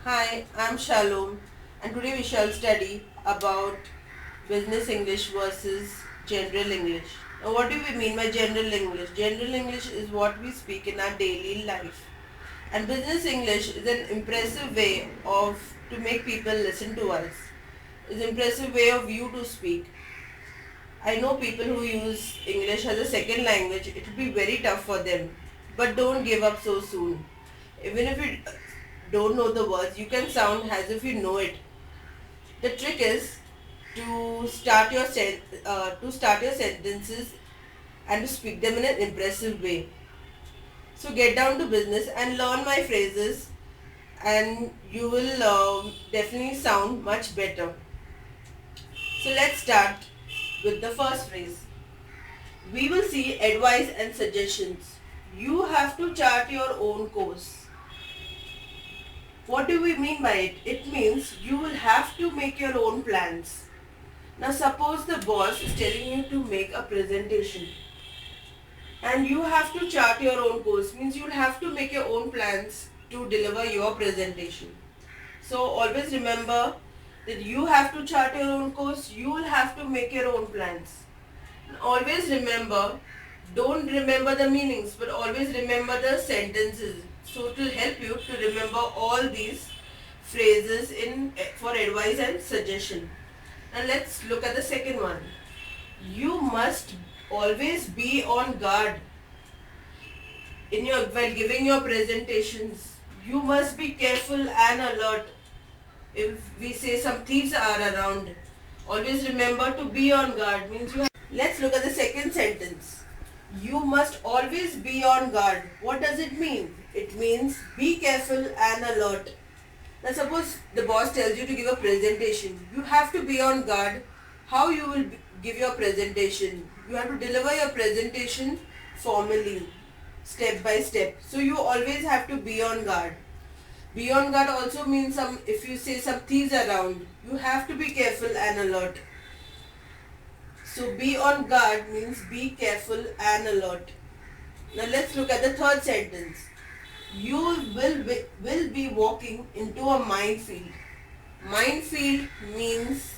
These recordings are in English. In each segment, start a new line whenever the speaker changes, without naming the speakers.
Hi, I'm Shalom, and today we shall study about business English versus general English. Now, what do we mean by general English? General English is what we speak in our daily life, and business English is an impressive way of to make people listen to us. It's an impressive way of you to speak. I know people who use English as a second language. It will be very tough for them, but don't give up so soon. Even if you don't know the words, you can sound as if you know it. The trick is to start your sentences and to speak them in an impressive way. So get down to business and learn my phrases, and you will definitely sound much better. So let's start with the first phrase. We will see advice and suggestions. You have to chart your own course. What do we mean by it? It means you will have to make your own plans. Now suppose the boss is telling you to make a presentation and you have to chart your own course, means you'll have to make your own plans to deliver your presentation. So always remember that you have to chart your own course, you will have to make your own plans. And always remember, don't remember the meanings but always remember the sentences. So it will help you to remember all these phrases for advice and suggestion. And let's look at the second one. You must always be on guard while giving your presentations. You must be careful and alert. If we say some thieves are around, always remember to be on guard. Let's look at the second sentence. You must always be on guard. What does it mean? It means be careful and alert. Now suppose the boss tells you to give a presentation. You have to be on guard how you will give your presentation. You have to deliver your presentation formally, step by step. So you always have to be on guard. Be on guard also means if you say some thieves around, you have to be careful and alert. So be on guard means be careful and alert. Now let's look at the third sentence. You will be walking into a minefield. Minefield means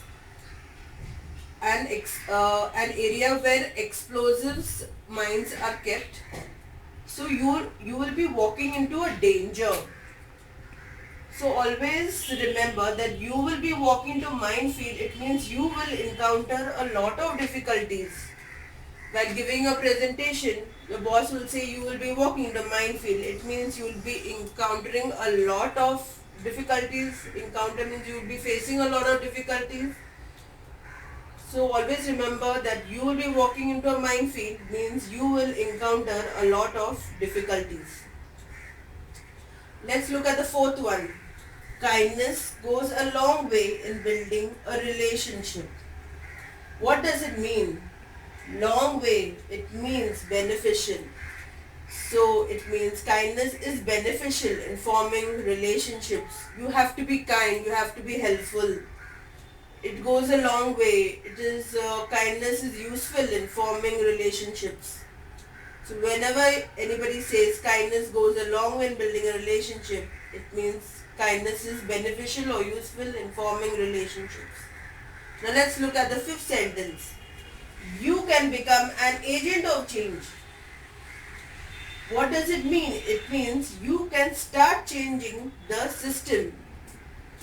an area where explosives mines are kept. So you will be walking into a danger. So always remember that you will be walking into minefield. It means you will encounter a lot of difficulties. While giving a presentation, the boss will say you will be walking into minefield. It means you will be encountering a lot of difficulties. Encounter means you will be facing a lot of difficulties. So always remember that you will be walking into a minefield means you will encounter a lot of difficulties. Let's look at the fourth one. Kindness goes a long way in building a relationship. What does it mean? Long way, it means beneficial. So it means kindness is beneficial in forming relationships. You have to be kind, you have to be helpful. It goes a long way. Kindness is useful in forming relationships. So whenever anybody says kindness goes a long way in building a relationship, it means kindness is beneficial or useful in forming relationships. Now let's look at the fifth sentence. You can become an agent of change. What does it mean? It means you can start changing the system.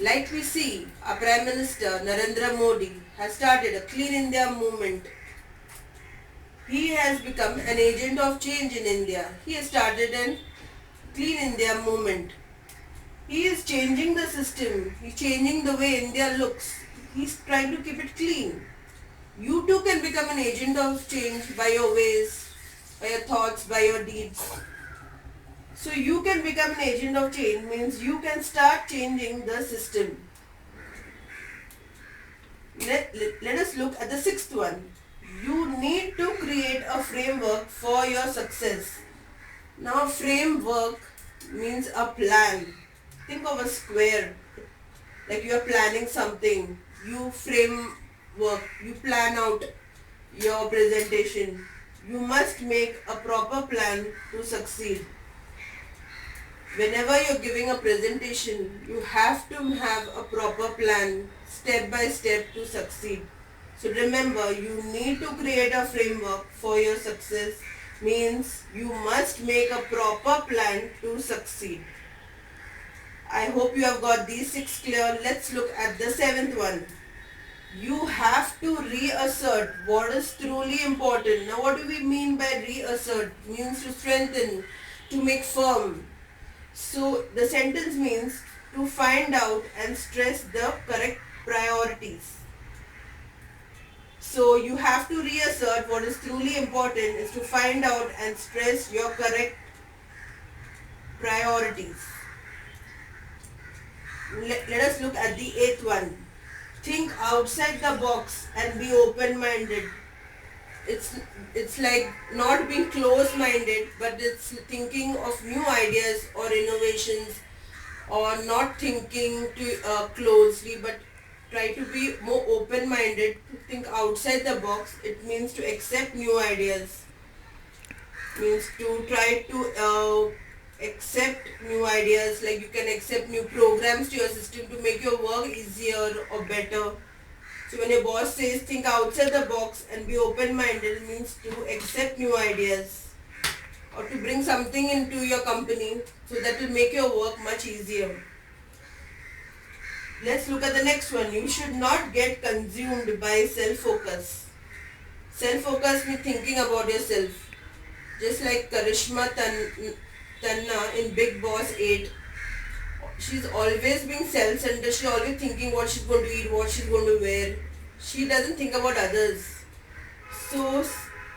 Like we see, our Prime Minister Narendra Modi has started a Clean India movement. He has become an agent of change in India. He has started a Clean India movement. He is changing the system. He is changing the way India looks. He is trying to keep it clean. You too can become an agent of change by your ways, by your thoughts, by your deeds. So you can become an agent of change means you can start changing the system. Let us look at the sixth one. You need to create a framework for your success. Now framework means a plan. Think of a square. Like you are planning something. You plan out your presentation. You must make a proper plan to succeed. Whenever you're giving a presentation, you have to have a proper plan, step by step, to succeed. So remember, you need to create a framework for your success, means you must make a proper plan to succeed. I hope you have got these 6 clear. Let's look at the 7th one. You have to reassert what is truly important. Now what do we mean by reassert? Means to strengthen, to make firm. So the sentence means to find out and stress the correct priorities. So you have to reassert what is truly important is to find out and stress your correct priorities. Let us look at the 8th one. Think outside the box and be open-minded. It's like not being close-minded, but it's thinking of new ideas or innovations, or not thinking too closely, but try to be more open-minded, to think outside the box. It means to accept new ideas, means to try to accept new ideas, like you can accept new programs to your system to make your work easier or better. So when your boss says think outside the box and be open-minded, it means to accept new ideas or to bring something into your company, so that will make your work much easier. Let's look at the next one. You should not get consumed by self-focus. Self-focus means thinking about yourself. Just like Karishma Tanna in Big Boss 8, she's always being self-centered. She's always thinking what she's going to eat, what she's going to wear. She doesn't think about others. So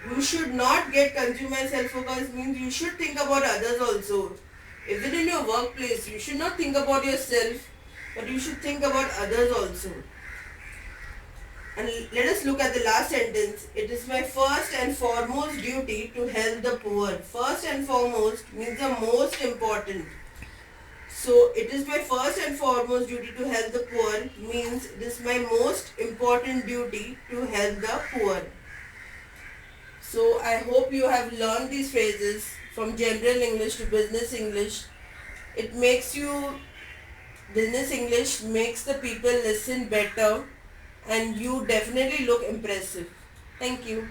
you should not get consumed by self-focus means you should think about others also. Even in your workplace, you should not think about yourself, but you should think about others also. And let us look at the last sentence. It is my first and foremost duty to help the poor. First and foremost means the most important. So it is my first and foremost duty to help the poor means it is my most important duty to help the poor. So I hope you have learned these phrases from general English to business English. It makes you, business English makes the people listen better, and you definitely look impressive. Thank you.